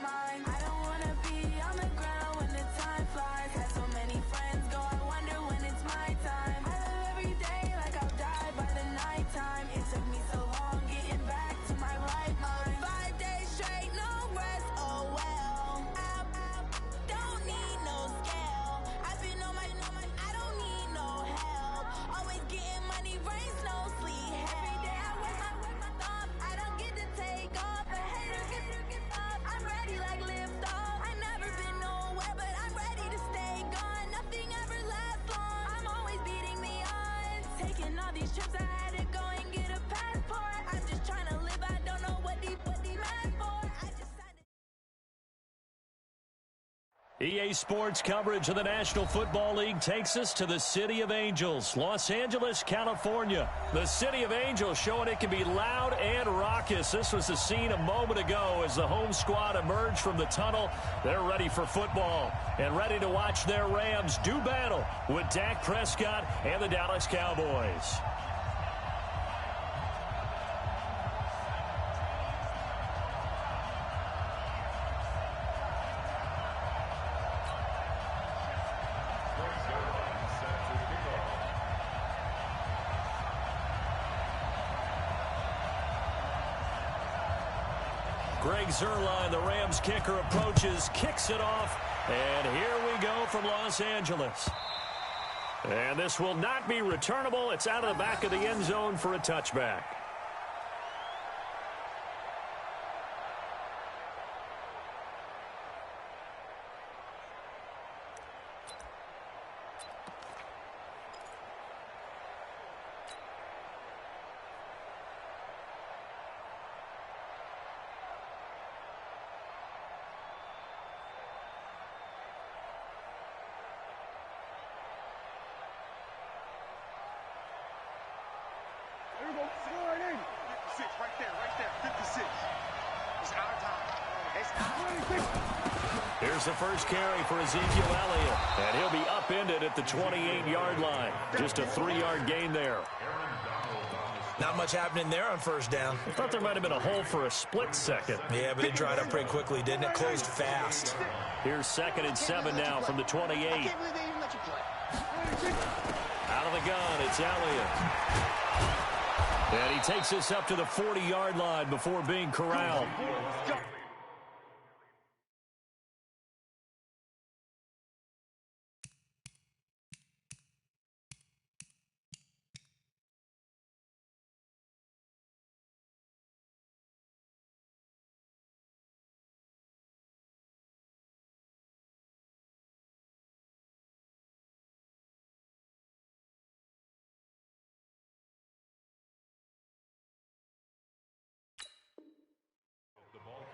mind. I don't wanna be on the ground when the time flies. Had so many friends go, I wonder when it's my time. I live every day like I'll die by the nighttime. It took me so long getting back to my right mind. 5 days straight, no rest, oh well. Don't need no scale. I've been on my, I don't need no help. Always getting money, rains, no sleep. Every day I work my thumb. I don't get to take off. But haters get up. I'm ready like lift off. I never been nowhere, but I'm ready to stay gone. Nothing ever lasts long. I'm always beating the odds. Taking all these trips, I had to go and get a passport. I'm just trying to live. I don't know what the mad for. I just signed it. EA Sports coverage of the National Football League takes us to the City of Angels, Los Angeles, California. The City of Angels showing it can be loud and raucous. This was the scene a moment ago as the home squad emerged from the tunnel. They're ready for football and ready to watch their Rams do battle with Dak Prescott and the Dallas Cowboys. Greg Zuerlein, the Rams kicker, approaches, kicks it off, and here we go from Los Angeles. And this will not be returnable. It's out of the back of the end zone for a touchback. Here's the first carry for Ezekiel Elliott, and he'll be upended at the 28-yard line. Just a 3-yard gain there. Not much happening there on first down. I thought there might have been a hole for a split second. Yeah, but it dried up pretty quickly, didn't it? Closed fast. Here's 2nd and 7 now from the 28. Out of the gun, it's Elliott. And he takes us up to the 40-yard line before being corralled.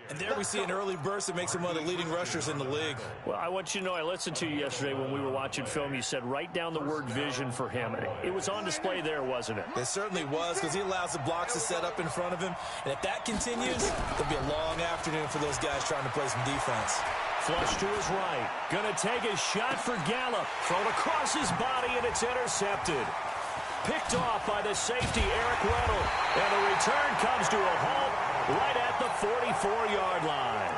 And there we see an early burst that makes him one of the leading rushers in the league. Well, I want you to know, I listened to you yesterday when we were watching film. You said write down the word vision for him. It was on display there, wasn't it? It certainly was, because he allows the blocks to set up in front of him. And if that continues, it'll be a long afternoon for those guys trying to play some defense. Flush to his right. Going to take a shot for Gallup. Thrown across his body, and it's intercepted. Picked off by the safety, Eric Weddle. And the return comes to a halt right at the 44-yard line.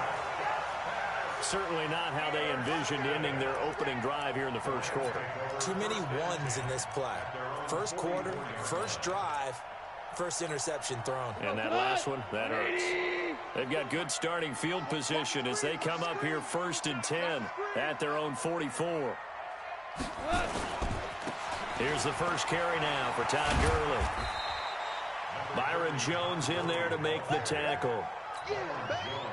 Certainly not how they envisioned ending their opening drive here in the first quarter. Too many ones in this play. First quarter, first drive, first interception thrown. And that last one, that hurts. They've got good starting field position as they come up here 1st and 10 at their own 44. Here's the first carry now for Todd Gurley. Byron Jones in there to make the tackle.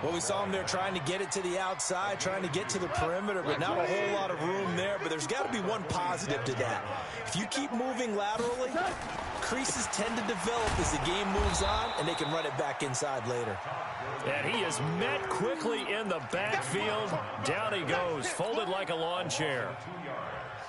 Well, we saw him there trying to get it to the outside, trying to get to the perimeter, but not a whole lot of room there. But there's got to be one positive to that. If you keep moving laterally, creases tend to develop as the game moves on, and they can run it back inside later. And he is met quickly in the backfield. Down he goes, folded like a lawn chair.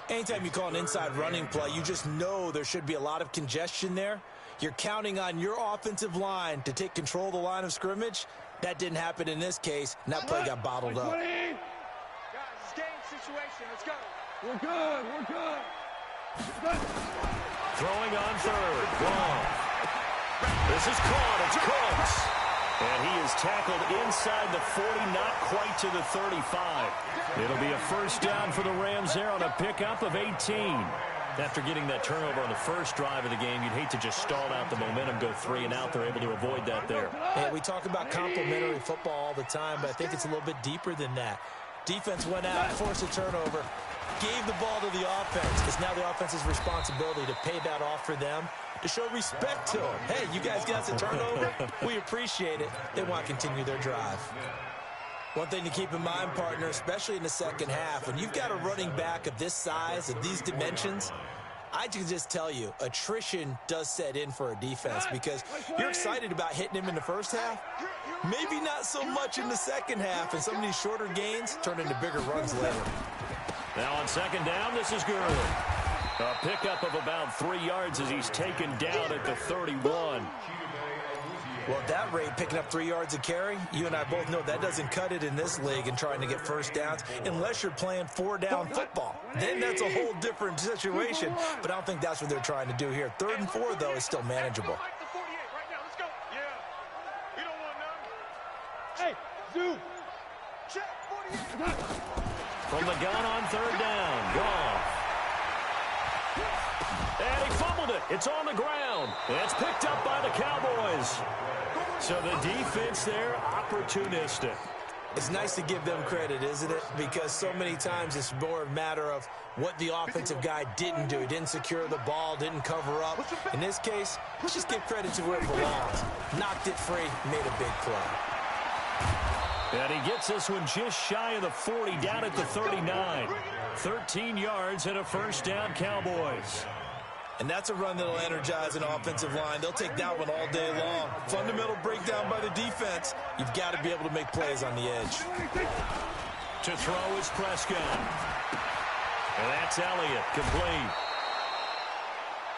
Anytime you call an inside running play, you just know there should be a lot of congestion there. You're counting on your offensive line to take control of the line of scrimmage. That didn't happen in this case, and that play got bottled up. Guys, it's game situation. Let's go. We're good. We're good. Throwing on third. Wrong. This is caught. It's Cooks. And he is tackled inside the 40, not quite to the 35. It'll be a first down for the Rams there on a pickup of 18. After getting that turnover on the first drive of the game, you'd hate to just stall out the momentum, go 3 and out. They're able to avoid that there. Hey, we talk about complementary football all the time, but I think it's a little bit deeper than that. Defense went out, forced a turnover, gave the ball to the offense. It's now the offense's responsibility to pay that off for them, to show respect to them. Hey, you guys got the turnover? We appreciate it. They want to continue their drive. One thing to keep in mind, partner, especially in the second half, when you've got a running back of this size, of these dimensions, I can just tell you, attrition does set in for a defense because you're excited about hitting him in the first half. Maybe not so much in the second half, and some of these shorter gains turn into bigger runs later. Now on second down, this is Gurley. A pickup of about 3 yards as he's taken down at the 31. Well, at that rate, picking up 3 yards a carry, you and I both know that doesn't cut it in this league and trying to get first downs unless you're playing 4-down football. Then that's a whole different situation, but I don't think that's what they're trying to do here. 3rd and 4, though, is still manageable. Hey, Zoo! Check 48! From the gun on 3rd down, Goff. And he fumbled it. It's on the ground. It's picked up by the Cowboys. So the defense there, opportunistic. It's nice to give them credit, isn't it? Because so many times it's more a matter of what the offensive guy didn't do. He didn't secure the ball, didn't cover up. In this case, let's just give credit to where it belongs. Knocked it free, made a big play. And he gets this one just shy of the 40, down at the 39. 13 yards and a first down, Cowboys. And that's a run that'll energize an offensive line. They'll take that one all day long. Fundamental breakdown by the defense. You've got to be able to make plays on the edge. To throw is Prescott. And that's Elliott, complete.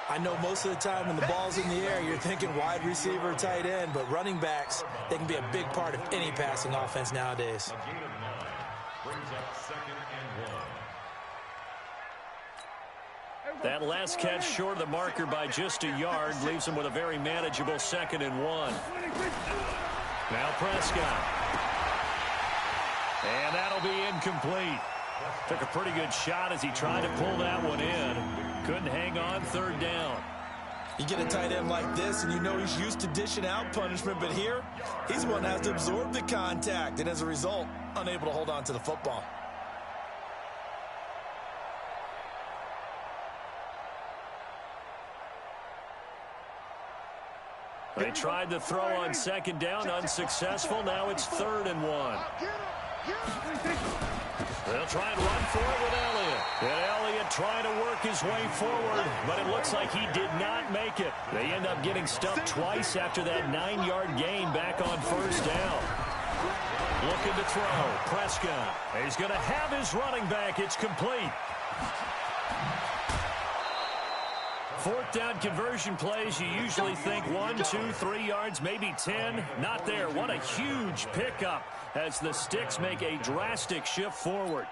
I know most of the time when the ball's in the air, you're thinking wide receiver, tight end, but running backs, they can be a big part of any passing offense nowadays. That last catch short of the marker by just a yard leaves him with a very manageable 2nd and 1. Now Prescott. And that'll be incomplete. Took a pretty good shot as he tried to pull that one in. Couldn't hang on 3rd down. You get a tight end like this, and you know he's used to dishing out punishment, but here, he's the one that has to absorb the contact, and as a result, unable to hold on to the football. They tried to throw on 2nd down, unsuccessful. Now it's 3rd and 1. They'll try and run for it with Elliott. And Elliott trying to work his way forward, but it looks like he did not make it. They end up getting stuffed twice after that 9-yard gain back on 1st down. Looking to throw. Prescott. He's going to have his running back. It's complete. 4th down conversion plays, you usually think 1, 2, 3 yards, maybe 10. Not there. What a huge pickup as the Sticks make a drastic shift forward.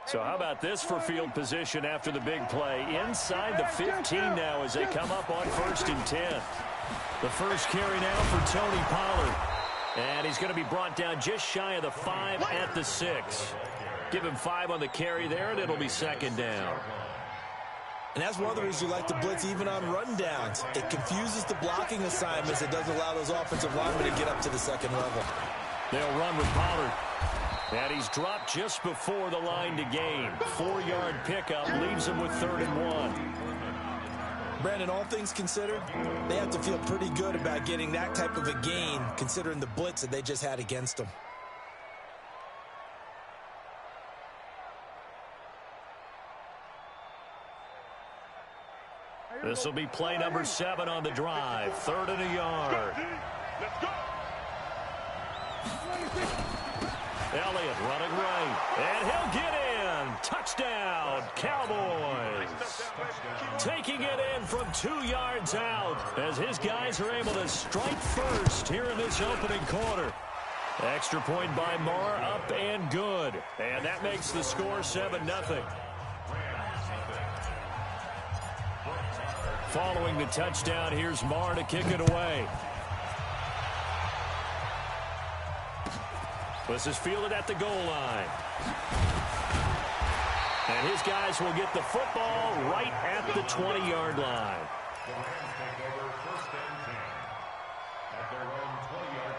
So how about this for field position after the big play? Inside the 15 now as they come up on 1st and 10. The first carry now for Tony Pollard. And he's going to be brought down just shy of the 5 at the 6. Give him 5 on the carry there, and it'll be 2nd down. And that's one of the reasons you like to blitz even on rundowns. It confuses the blocking assignments. It doesn't allow those offensive linemen to get up to the 2nd level. They'll run with Pollard. And he's dropped just before the line to gain. 4-yard pickup leaves him with 3rd and 1. Brandon, all things considered, they have to feel pretty good about getting that type of a gain considering the blitz that they just had against them. This will be play number 7 on the drive. 3rd and a yard. Let's go. Elliott running right. And he'll get in. Touchdown, Cowboys. Taking it in from 2 yards out as his guys are able to strike first here in this opening quarter. Extra point by Marr, up and good. And that makes the score 7-0. Following the touchdown, here's Marr to kick it away. This is fielded at the goal line. And his guys will get the football right at the 20-yard line. The Rams take over 1st and 10 at their own 20-yard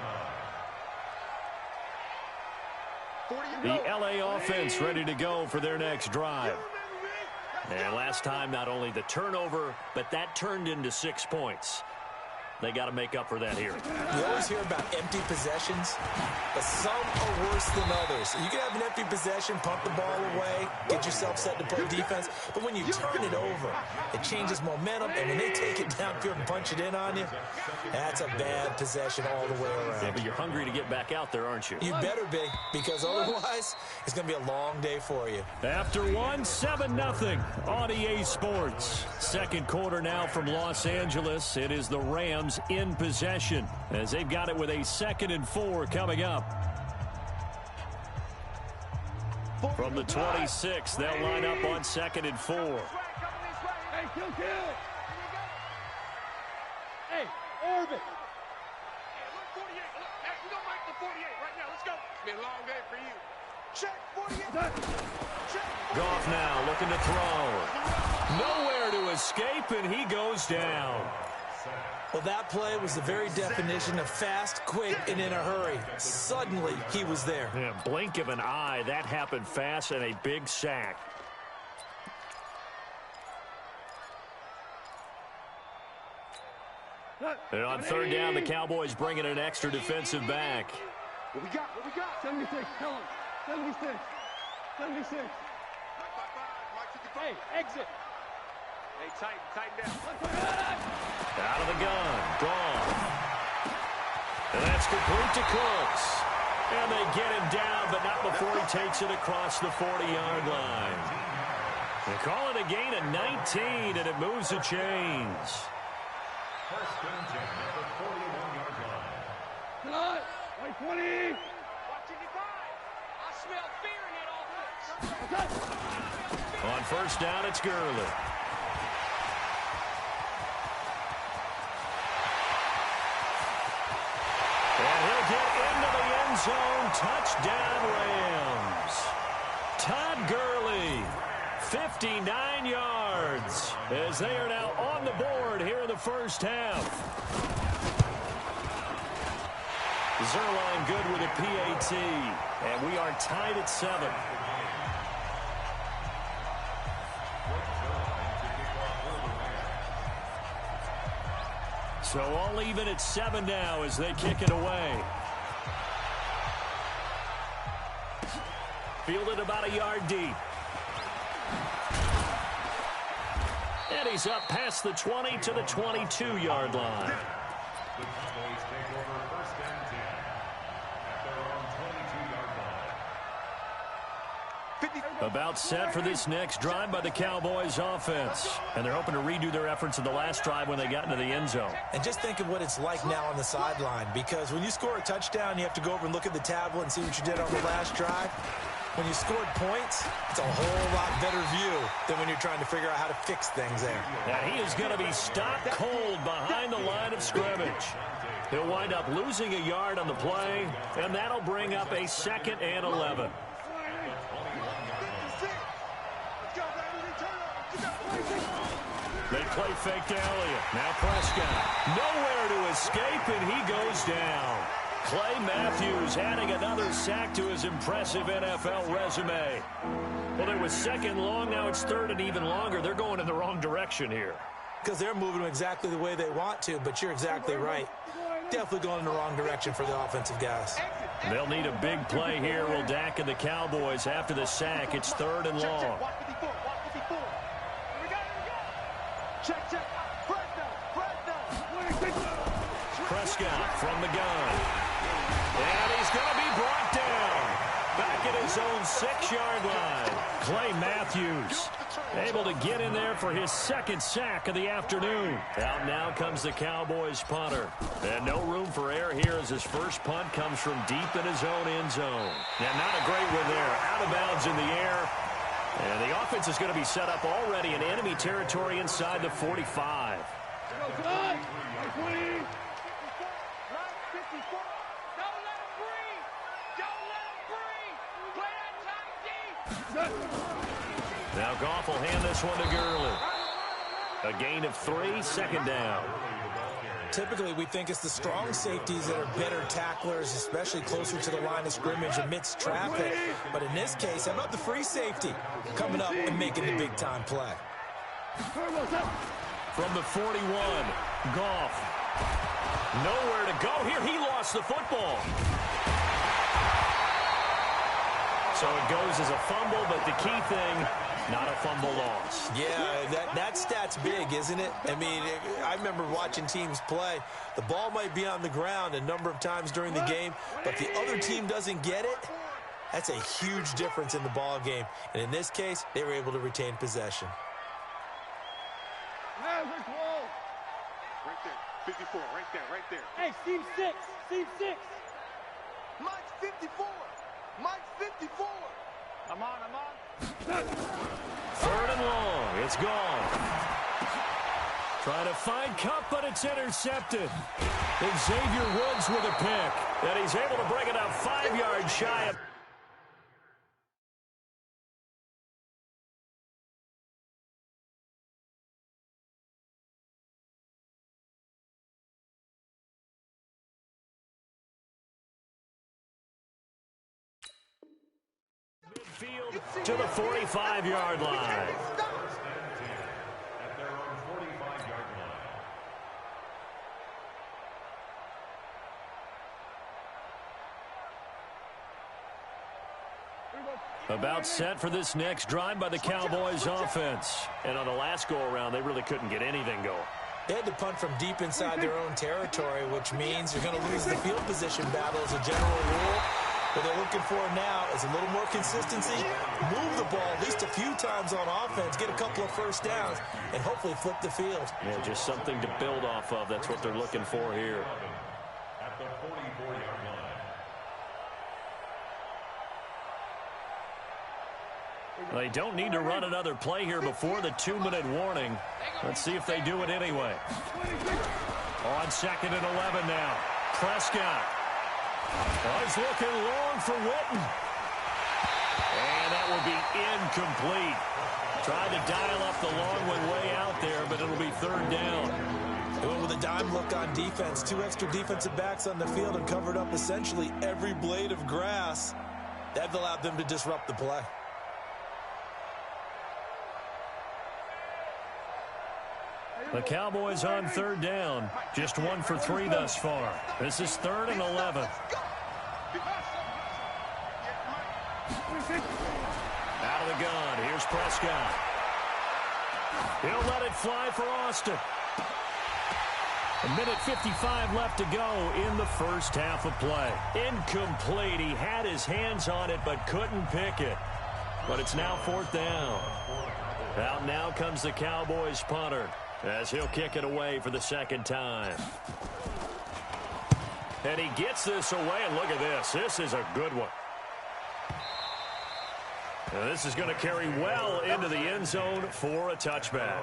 line. The LA offense ready to go for their next drive. And last time, not only the turnover, but that turned into 6 points. They got to make up for that here. You always hear about empty possessions, but some are worse than others. You can have an empty possession, pump the ball away, get yourself set to play defense, but when you turn it over, it changes momentum, and when they take it downfield and punch it in on you, that's a bad possession all the way around. Yeah, but you're hungry to get back out there, aren't you? You better be, because otherwise, it's going to be a long day for you. After 7-0 on EA Sports. Second quarter now from Los Angeles. It is the Rams in possession as they've got it with a 2nd and 4 coming up. From the 26, they'll line up on 2nd and 4. Hey, kill. Hey, orbit. Hey, look, 48. Look, hey, we don't like the 48 right now. Let's go. It's been a long day for you. Check 48. Check 48. Goff now looking to throw. Nowhere to escape, and he goes down. Well, that play was the very definition of fast, quick, and in a hurry. Suddenly, he was there. Yeah, blink of an eye, that happened fast, and a big sack. And on 3rd down, the Cowboys bringing an extra defensive back. What we got? 76. Tell him. 76. Hey, exit. Hey, tighten down. Out of the gun, gone. And that's complete to Cooks. And they get him down, but not before he takes it across the 40-yard line. They call it a gain of 19, and it moves the chains. 1st and 10 at the 41-yard line. Cut. Right 20. Watch 85. I smell fear in it all. On 1st down, it's Gurley. And he'll get into the end zone. Touchdown, Rams. Todd Gurley, 59 yards, as they are now on the board here in the 1st half. Zerline good with a PAT, and we are tied at 7. So all even at 7 now as they kick it away. Fielded about a yard deep. And he's up past the 20 to the 22-yard line. The Cowboys take over 1st and 10 at their own 22-yard line. About set for this next drive by the Cowboys offense. And they're hoping to redo their efforts in the last drive when they got into the end zone. And just think of what it's like now on the sideline, because when you score a touchdown, you have to go over and look at the tablet and see what you did on the last drive. When you scored points, it's a whole lot better view than when you're trying to figure out how to fix things there. Now he is going to be stopped cold behind the line of scrimmage. He'll wind up losing a yard on the play, and that'll bring up a 2nd and 11. They play fake to Elliott. Now Prescott. Nowhere to escape, and he goes down. Clay Matthews adding another sack to his impressive NFL resume. Well, it was 2nd long. Now it's 3rd and even longer. They're going in the wrong direction here. Because they're moving them exactly the way they want to, but you're exactly right. Definitely going in the wrong direction for the offensive guys. They'll need a big play here, will Dak and the Cowboys. After the sack, it's 3rd and long. Check. Prescott from the gun. And he's going to be brought down. Back at his own 6-yard line. Clay Matthews able to get in there for his 2nd sack of the afternoon. Out now comes the Cowboys punter. And no room for error here as his first punt comes from deep in his own end zone. And not a great one there. Out of bounds in the air. And the offense is going to be set up already in enemy territory inside the 45. Now Goff will hand this one to Gurley. A gain of 3, second down. Typically, we think it's the strong safeties that are better tacklers, especially closer to the line of scrimmage amidst traffic. But in this case, how about the free safety coming up and making the big-time play? From the 41, Goff. Nowhere to go here. He lost the football. So it goes as a fumble, but the key thing, not a fumble loss. Yeah, that stat's big, isn't it? I mean, I remember watching teams play. The ball might be on the ground a number of times during the game, but the other team doesn't get it. That's a huge difference in the ball game. And in this case, they were able to retain possession. Right there, 54, right there. Hey, Steve 6, Steve 6. Mike's 54. Mike's 54. I'm on. 3rd and long. It's gone. Trying to find Cup, but it's intercepted. And Xavier Woods with a pick. And he's able to bring it up 5 yards shy of... Midfield to the 45-yard line. At their own 45-yard line. About set for this next drive by the Cowboys offense. And on the last go-around, they really couldn't get anything going. They had to punt from deep inside their own territory, which means you're going to lose the field position battle as a general rule. What they're looking for now is a little more consistency, move the ball at least a few times on offense, get a couple of first downs, and hopefully flip the field. Yeah, just something to build off of. That's what they're looking for here. At the 44-yard line. They don't need to run another play here before the 2-minute warning. Let's see if they do it anyway. On 2nd and 11 now. Prescott. Oh, he's looking long for Witten. And that will be incomplete. Tried to dial up the long one way out there, but it'll be 3rd down. They went with a dime look on defense. 2 extra defensive backs on the field and covered up essentially every blade of grass. That allowed them to disrupt the play. The Cowboys on 3rd down. Just 1 for 3 thus far. This is 3rd and 11. Out of the gun. Here's Prescott. He'll let it fly for Austin. 1:55 left to go in the first half of play. Incomplete. He had his hands on it but couldn't pick it. But it's now 4th down. Out now comes the Cowboys punter, as he'll kick it away for the 2nd time. And he gets this away, and look at this. This is a good one. Now this is going to carry well into the end zone for a touchback.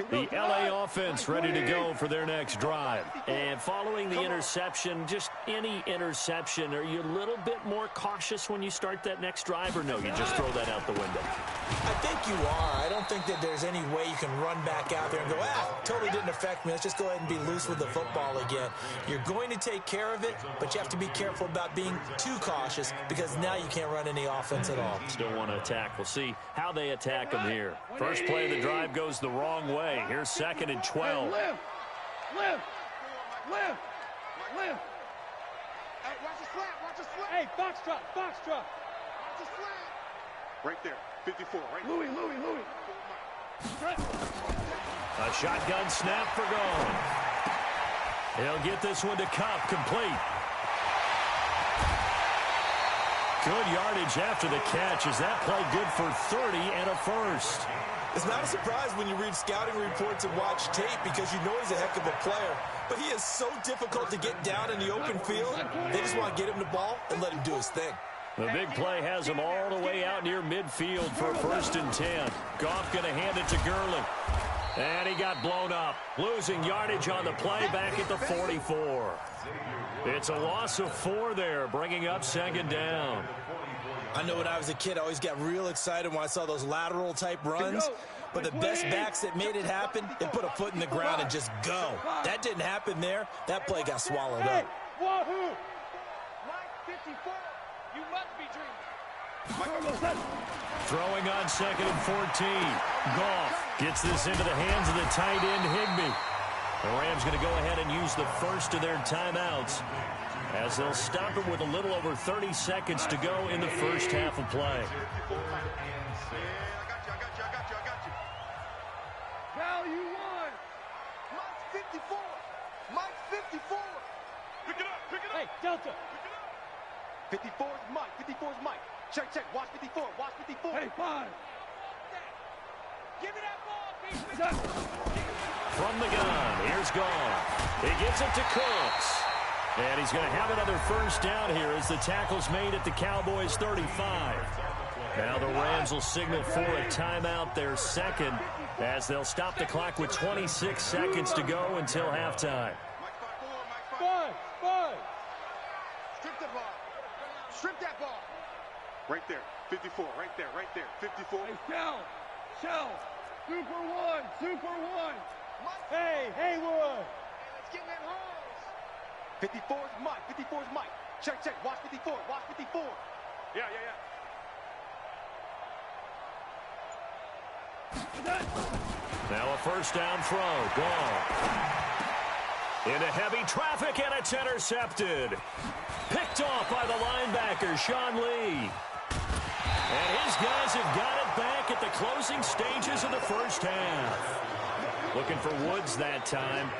The LA offense ready to go for their next drive. And following the interception, just any interception, are you a little bit more cautious when you start that next drive, or no, you just throw that out the window? I think you are. I don't think that there's any way you can run back out there and go, totally didn't affect me. Let's just go ahead and be loose with the football again. You're going to take care of it, but you have to be careful about being too cautious because now you can't run any offense at all. Still want to attack. We'll see how they attack them here. First play of the drive goes the wrong way. Here's 2nd and 12. Live. Hey, watch the slant. Hey, foxtrot. Watch the slant. Right there, 54, right there. Louis. A shotgun snap for Gone. He'll get this one to Cup, complete. Good yardage after the catch. Is that play good for 30 and a first? It's not a surprise when you read scouting reports and watch tape because you know he's a heck of a player. But he is so difficult to get down in the open field. They just want to get him the ball and let him do his thing. The big play has him all the way out near midfield for 1st and 10. Goff going to hand it to Gurley. And he got blown up, losing yardage on the play back at the 44. It's a loss of 4 there, bringing up 2nd down. I know when I was a kid, I always got real excited when I saw those lateral-type runs. But the best backs that made it happen, they put a foot in the ground and just go. That didn't happen there. That play got swallowed up. Wahoo! Mike 54, you must be dreaming. Throwing on 2nd and 14. Goff gets this into the hands of the tight end, Higbee. The Rams going to go ahead and use the first of their timeouts as they'll stop it with a little over 30 seconds to go in the first half of play. Value 1. Mike 54. Mike 54. Pick it up. Pick it up. Hey, Delta. 54 is Mike. 54 is Mike. Check, check. Watch 54. Watch 54. Hey, 5. Give me that ball, B. From the gun, here's Goff. He gets it to Cooks. And he's going to have another first down here as the tackle's made at the Cowboys' 35. Now the Rams will signal for a timeout, their second, as they'll stop the clock with 26 seconds to go until halftime. Five. Strip the ball. Strip that ball. Right there. 54. Right there. Right there. 54. Hey, Shell. Super one. Hey, Haywood. Let's get in that hole. 54 is Mike. 54 is Mike. Check, check. Watch 54. Watch 54. Yeah. Now a first down throw. Goff. Into heavy traffic, and it's intercepted. Picked off by the linebacker, Sean Lee. And his guys have got it back at the closing stages of the first half. Looking for Woods that time.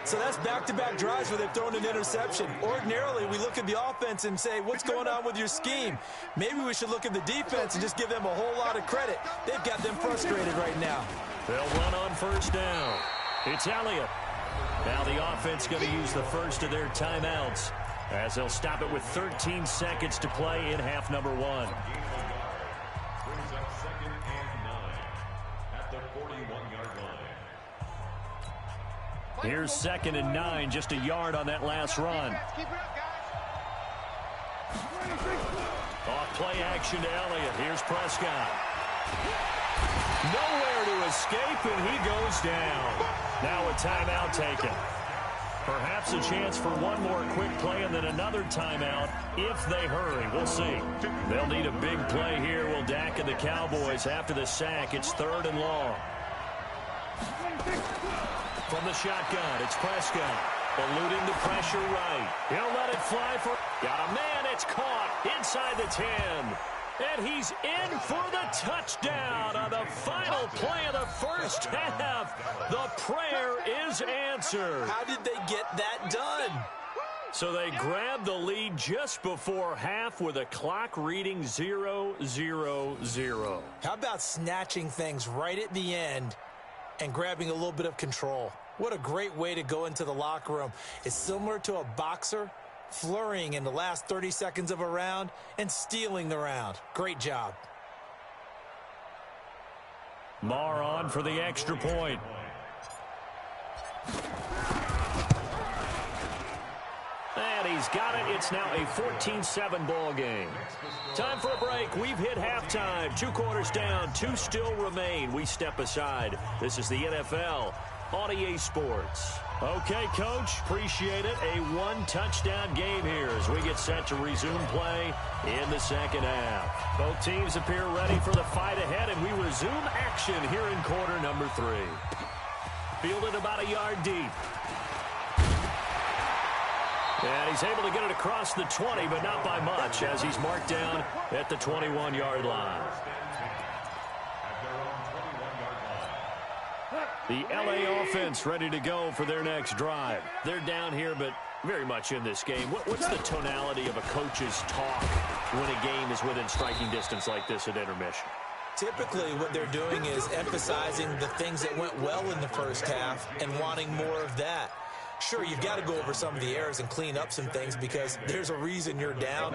So that's back-to-back drives where they've thrown an interception. Ordinarily, we look at the offense and say, what's going on with your scheme? Maybe we should look at the defense and just give them a whole lot of credit. They've got them frustrated right now. They'll run on first down. It's Elliott. Now the offense going to use the first of their timeouts as they'll stop it with 13 seconds to play in half number 1. Brings up 2nd and 9 at the 41-yard line. Here's 2nd and 9, just a yard on that last run. Keep it up, guys. Off play action to Elliott. Here's Prescott. Nowhere to escape, and he goes down. Now a timeout taken. Perhaps a chance for one more quick play and then another timeout if they hurry. We'll see. They'll need a big play here. Will Dak and the Cowboys after the sack. It's 3rd and long. From the shotgun, it's Prescott. Eluding the pressure right. He'll let it fly for... Got a man. It's caught inside the 10. And he's in for the touchdown on the final play of the first half. The prayer is answered. How did they get that done? So they grabbed the lead just before half with a clock reading 0-0-0. How about snatching things right at the end and grabbing a little bit of control? What a great way to go into the locker room. It's similar to a boxer flurrying in the last 30 seconds of a round and stealing the round. Great job. Marr on for the extra point. And he's got it. It's now a 14-7 ball game. Time for a break. We've hit halftime. 2 quarters down. 2 still remain. We step aside. This is the NFL on EA Sports. Okay, Coach, appreciate it. A 1-touchdown game here as we get set to resume play in the second half. Both teams appear ready for the fight ahead, and we resume action here in quarter number 3. Fielded about a yard deep. And he's able to get it across the 20, but not by much as he's marked down at the 21-yard line. The LA offense ready to go for their next drive. They're down here, but very much in this game. What's the tonality of a coach's talk when a game is within striking distance like this at intermission? Typically, what they're doing is emphasizing the things that went well in the first half and wanting more of that. Sure, you've got to go over some of the errors and clean up some things because there's a reason you're down.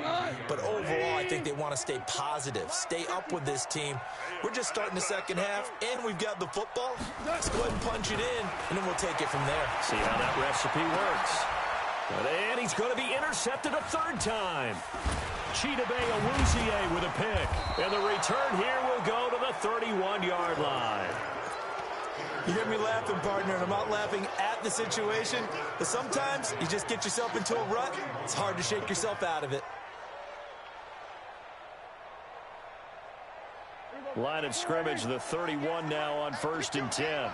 But overall, I think they want to stay positive, stay up with this team. We're just starting the second half, and we've got the football. Let's go ahead and punch it in, and then we'll take it from there. See how that recipe works. And he's going to be intercepted a third time. Chidobe Awuzie with a pick. And the return here will go to the 31-yard line. You get me laughing, partner, and I'm not laughing at the situation, but sometimes you just get yourself into a rut. It's hard to shake yourself out of it. Line of scrimmage, the 31 now on 1st and 10.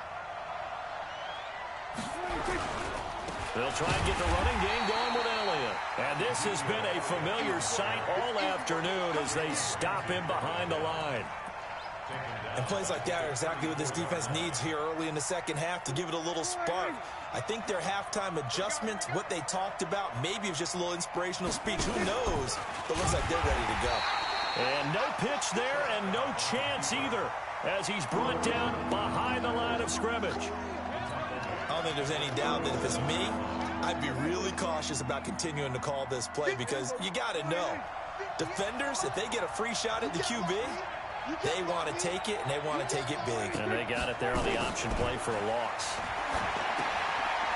They'll try and get the running game going with Elliott. And this has been a familiar sight all afternoon as they stop him behind the line. And plays like that are exactly what this defense needs here early in the second half to give it a little spark. I think their halftime adjustment, what they talked about, maybe it was just a little inspirational speech. Who knows? But looks like they're ready to go. And no pitch there and no chance either as he's brought down behind the line of scrimmage. I don't think there's any doubt that if it's me, I'd be really cautious about continuing to call this play because you got to know, defenders, if they get a free shot at the QB, they want to take it, and they want to take it big. And they got it there on the option play for a loss.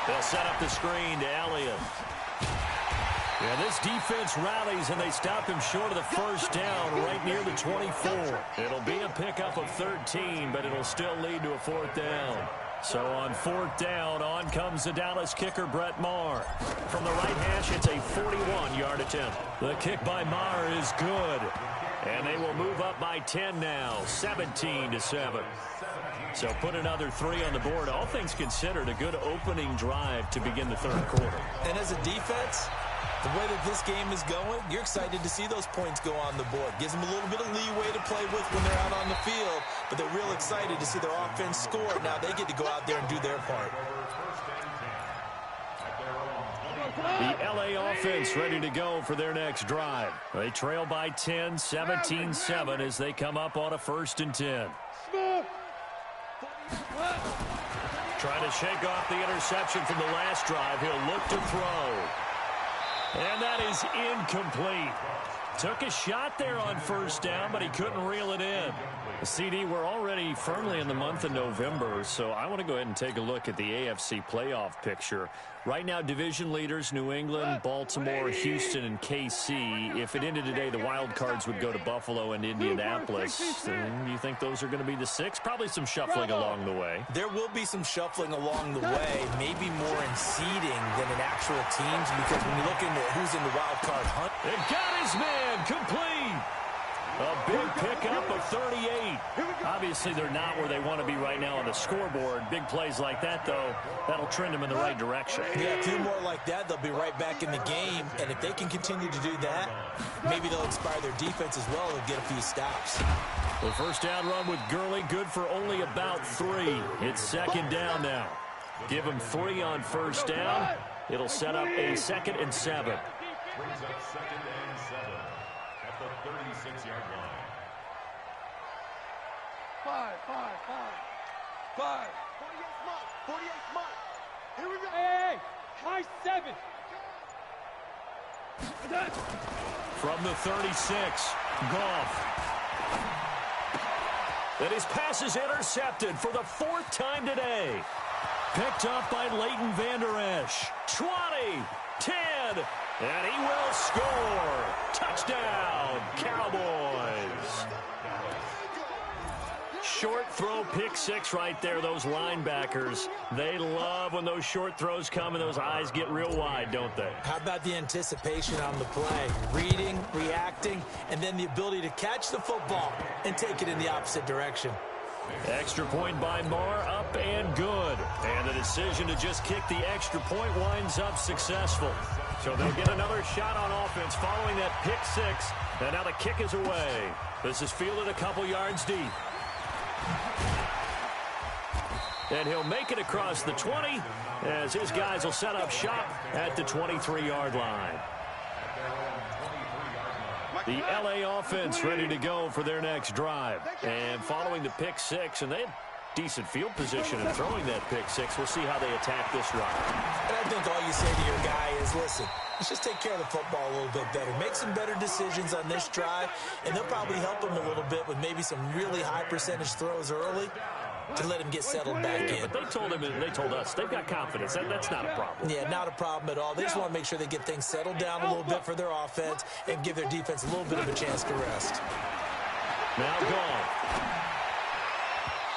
They'll set up the screen to Elliott. Yeah, this defense rallies, and they stop him short of the first down right near the 24. It'll be a pickup of 13, but it'll still lead to a 4th down. So on 4th down, on comes the Dallas kicker, Brett Maher. From the right hash, it's a 41-yard attempt. The kick by Maher is good. And they will move up by 10 now, 17-7. So put another 3 on the board. All things considered, a good opening drive to begin the third quarter. And as a defense, the way that this game is going, you're excited to see those points go on the board. Gives them a little bit of leeway to play with when they're out on the field, but they're real excited to see their offense score. Now they get to go out there and do their part. The L.A. offense ready to go for their next drive. They trail by 10, 17-7 as they come up on a 1st and 10. Trying to shake off the interception from the last drive. He'll look to throw. And that is incomplete. Took a shot there on 1st down, but he couldn't reel it in. CD, we're already firmly in the month of November, so I want to go ahead and take a look at the AFC playoff picture. Right now, division leaders, New England, Baltimore, Houston, and KC. If it ended today, the wild cards would go to Buffalo and Indianapolis. Do you think those are going to be the 6? Probably some shuffling along the way. There will be some shuffling along the way, maybe more in seeding than in actual teams, because when you look into who's in the wild card hunt. It got his man complete. A big pickup of 38. Obviously, they're not where they want to be right now on the scoreboard. Big plays like that, though, that'll trend them in the right direction. Yeah, a few more like that, they'll be right back in the game. And if they can continue to do that, maybe they'll inspire their defense as well and get a few stops. The first down run with Gurley, good for only about 3. It's 2nd down now. Give him 3 on 1st down. It'll set up a 2nd and 7. Brings up 2nd and 7 at the 36-yard line. 5. 48 months. Here we go. Hey, high 7. From the 36, Goff. And his pass is intercepted for the 4th time today. Picked up by Leighton Vander Esch. 20, 10, and he will score. Touchdown, Cowboys. Short throw, pick 6 right there. Those linebackers, they love when those short throws come and those eyes get real wide, don't they? How about the anticipation on the play? Reading, reacting, and then the ability to catch the football and take it in the opposite direction. Extra point by Maher, up and good. And the decision to just kick the extra point winds up successful. So they'll get another shot on offense following that pick 6. And now the kick is away. This is fielded a couple yards deep. And he'll make it across the 20 as his guys will set up shop at the 23-yard line. The L.A. offense ready to go for their next drive. And following the pick 6, and they had decent field position and throwing that pick six. We'll see how they attack this drive. And I think all you say to your guy is, listen, let's just take care of the football a little bit better. Make some better decisions on this drive, and they'll probably help him a little bit with maybe some really high percentage throws early to let him get settled back in. But they told him, and they told us, they've got confidence. That's not a problem. Yeah, not a problem at all. They just want to make sure they get things settled down a little bit for their offense and give their defense a little bit of a chance to rest. Now gone.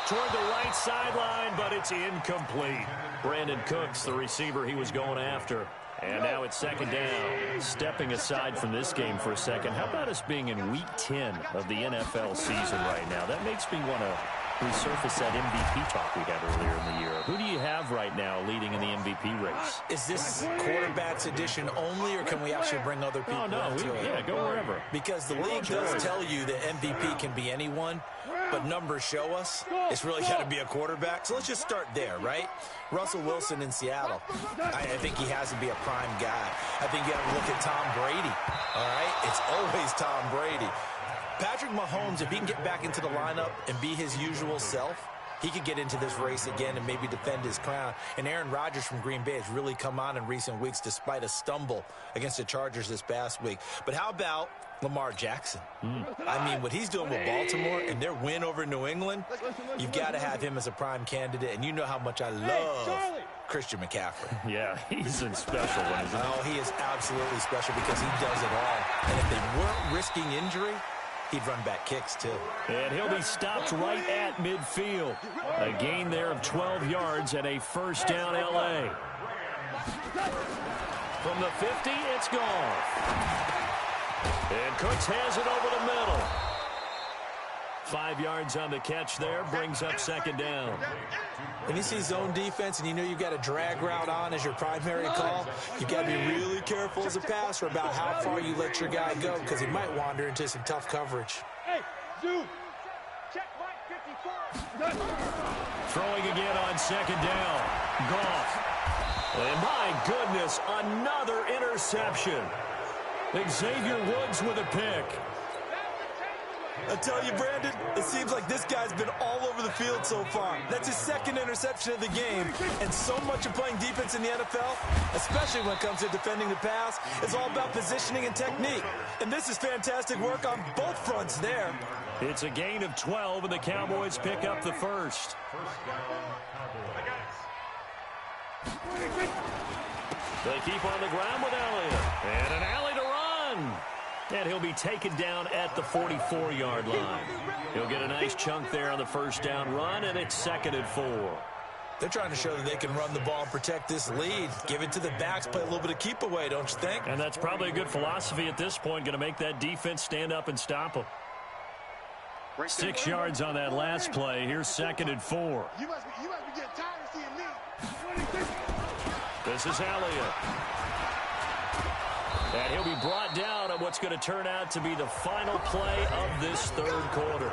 Toward the right sideline, but it's incomplete. Brandon Cooks, the receiver he was going after. And now it's second down. Stepping aside from this game for a second, how about us being in Week 10 of the NFL season right now? That makes me want to resurface that MVP talk we had earlier in the year. Who do you have right now leading in the MVP race? Is this quarterbacks edition only, or can we actually bring other people into it? Yeah, go wherever. Because the league does tell you that MVP can be anyone, but numbers show us it's really got to be a quarterback. So let's just start there, right? Russell Wilson in Seattle. I think he has to be a prime guy. I think you have to look at Tom Brady, all right? It's always Tom Brady. Patrick Mahomes, if he can get back into the lineup and be his usual self, he could get into this race again and maybe defend his crown. And Aaron Rodgers from Green Bay has really come on in recent weeks despite a stumble against the Chargers this past week. But how about Lamar Jackson? I mean, what he's doing with Baltimore and their win over New England, you've got to have him as a prime candidate. And you know how much I love Christian McCaffrey. Yeah, he's special one, isn't he? Oh, he is absolutely special because he does it all. And if they weren't risking injury, he'd run back kicks, too. And he'll be stopped right at midfield. A gain there of 12 yards and a first down L.A. From the 50, it's gone. And Cooks has it over the middle. 5 yards on the catch there, brings up second down. When you see zone defense and you know you've got a drag route on as your primary call, you've got to be really careful as a passer about how far you let your guy go because he might wander into some tough coverage. Hey, zoom. Check Mike 54. Throwing again on second down. Goff. And my goodness, another interception. Xavier Woods with a pick. I tell you, Brandon, it seems like this guy's been all over the field so far. That's his second interception of the game. And so much of playing defense in the NFL, especially when it comes to defending the pass, is all about positioning and technique. And this is fantastic work on both fronts there. It's a gain of 12, and the Cowboys pick up the first. They keep on the ground with Elliott. And an alley to run. And he'll be taken down at the 44-yard line. He'll get a nice chunk there on the first down run, and it's 2nd and 4. They're trying to show that they can run the ball and protect this lead. Give it to the backs, play a little bit of keep away, don't you think? And that's probably a good philosophy at this point, going to make that defense stand up and stop them. 6 yards on that last play. Here's 2nd and 4. You must be getting tired of seeing me. This is Elliott. And he'll be brought down on what's going to turn out to be the final play of this third quarter.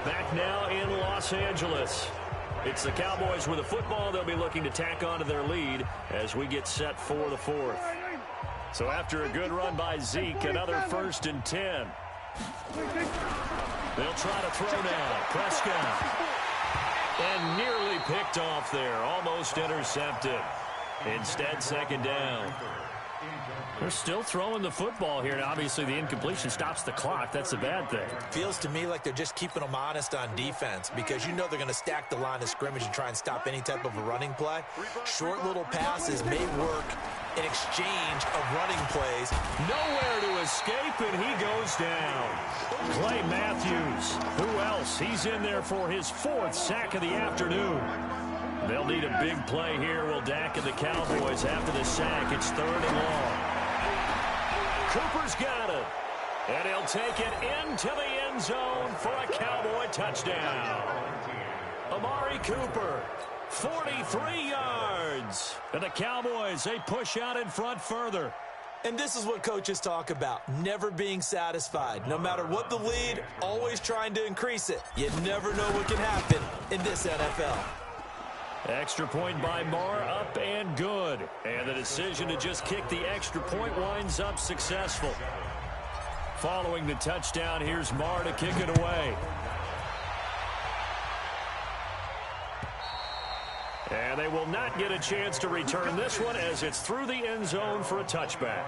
Back now in Los Angeles. It's the Cowboys with the football. They'll be looking to tack on to their lead as we get set for the fourth. So after a good run by Zeke, another 1st and 10. They'll try to throw now. Prescott. And nearly picked off there. Almost intercepted. Instead, 2nd down. They're still throwing the football here, and obviously the incompletion stops the clock. That's a bad thing. Feels to me like they're just keeping them honest on defense because you know they're going to stack the line of scrimmage and try and stop any type of a running play. Short little passes may work in exchange of running plays. Nowhere to escape, and he goes down. Clay Matthews. Who else? He's in there for his 4th sack of the afternoon. They'll need a big play here. Will Dak and the Cowboys after the sack. It's 3rd and long. Cooper's got it. And he'll take it into the end zone for a Cowboy touchdown. Amari Cooper, 43 yards. And the Cowboys, they push out in front further. And this is what coaches talk about, never being satisfied. No matter what the lead, always trying to increase it. You never know what can happen in this NFL. Extra point by Marr, up and good. And the decision to just kick the extra point winds up successful. Following the touchdown, here's Marr to kick it away. And they will not get a chance to return this one as it's through the end zone for a touchback.